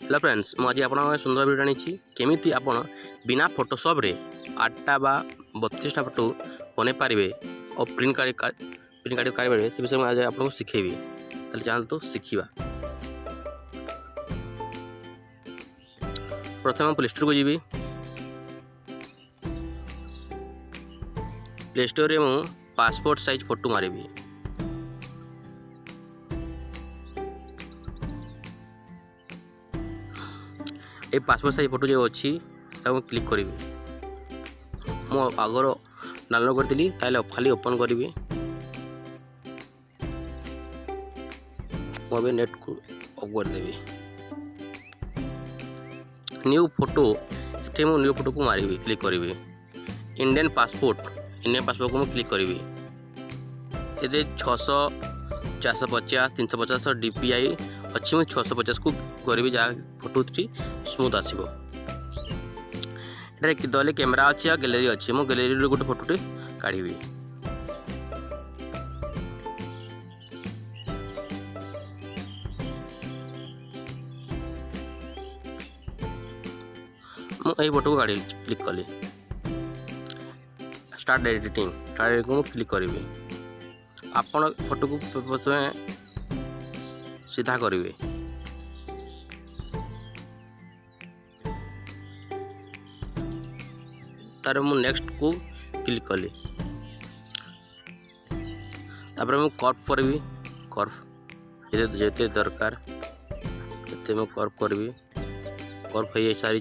Hello friends मुझे आज आप सुंदर वीडियो आनी केमी आप बिना फोटोशॉप रे 8टा बा 32टा फोटो बन पारे और प्रिंट काढ़े से विषय में आज आपको शिखेबी ताले चल तो शिखा। प्रथम प्ले स्टोर को जी प्ले स्टोर रे मु पासपोर्ट साइज फोटो मारे ये पासपोर्ट साइज फोटो जो अच्छी क्लिक करी मु आगर डाउनलोड करी खाली ओपन करी मुझे नेट को ऑफ करदेवी न्यू फोटो ये मु न्यू फोटो को मारी क्लिक करी इंडियन पासपोर्ट को मैं क्लिक करी ये 600 450 350 DPI अच्छी मुझे 650 को करी जहाँ फोटो स्मूथ आसो दले कैमेरा अच्छी आ गैलरी अच्छी मो गैलरी गोटे फोटोटे काढ़ी मुझे फोटो को काढ़ी क्लिक कली स्टार्ट एडिटिंग को क्लिक करी आपण फोटो को प्रथम सीधा करेंगे तार मु नेक्स्ट को क्लिक कली तापर मु कर्व करी कर्व जेते दरकार ते मु कर्व करी कर्व हो सारी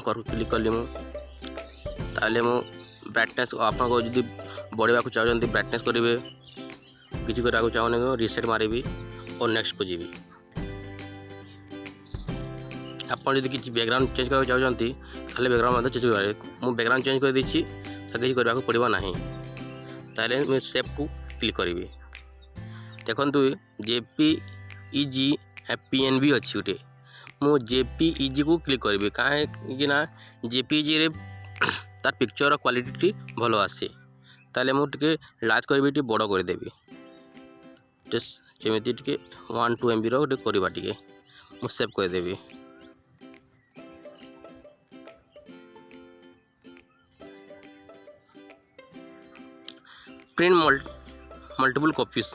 कर्व क्लिक कली मु ताले मु ब्राइटनेस आपको जब बढ़ावा चाहते ब्राइटनेस करेंगे किसी करने चाहूँ रिसेट मारिबी और नेक्स्ट को जीवी आपड़ जब किसी बैकग्राउंड चेंज करना चाहते खाली बैकग्राउंड चेंज कर मुझे बैकग्राउंड चेंज कर देछि किसी करने पड़ो ना ताले मैं सेव को क्लिक करी देखु JPEG PNB अच्छी गोटे मु JPEG को क्लिक करी कहीं JPEG रे तार पिक्चर क्वालिटी भल आसे ताले मुझे लार्ज करी बड़ करदेवी जमी टी 1-2 MB रोटे करवा टे मुझे सेव करदेवी प्रिंट मल्टीपल कॉपीज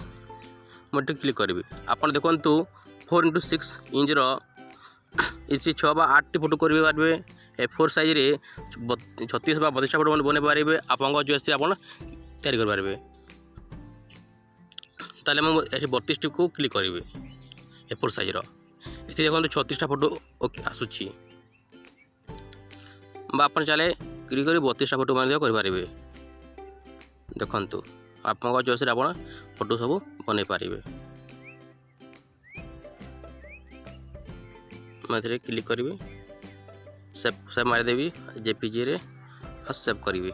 मुझे क्लिक करी आप देखु 4x6 इंच रे 6 बा 8 फोटो कर पारे A4 साइज रे 36 बा 32 फोटो बन पारे आप चॉइस आप तैयारी कर पारे ताले मुझे 32 को क्लिक करी A4 साइज ये देखो 36टा फोटो आसूची आप चले क्लिक कर 32टा फोटो मान करें देखु आप चॉइस आप फोटो सब बन पारे मैं क्लिक करी सेव मारिदेवी JPG रे और सेव करी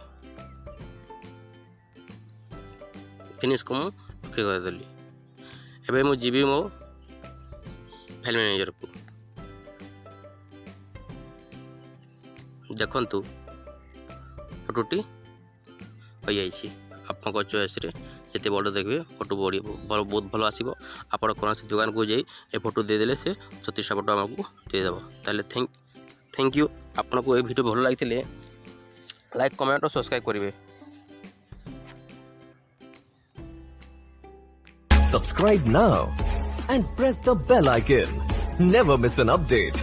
फिनिश को मुझे करदेली एवं मुझे जीवी मो फाइल मैनेजर को देखु फोटोटी हो जाइए आप चॉइस जिते बड़ देखिए फोटो बहुत भल आसो आप कौन दुकान को जाई ए फोटो देदेले से 36टा फोटो आमको देदेव ताले थैंक यू आपको ये वीडियो भल लगी लाइक कमेंट और सब्सक्राइब करेंगे। Subscribe now and press the bell icon. Never miss an update.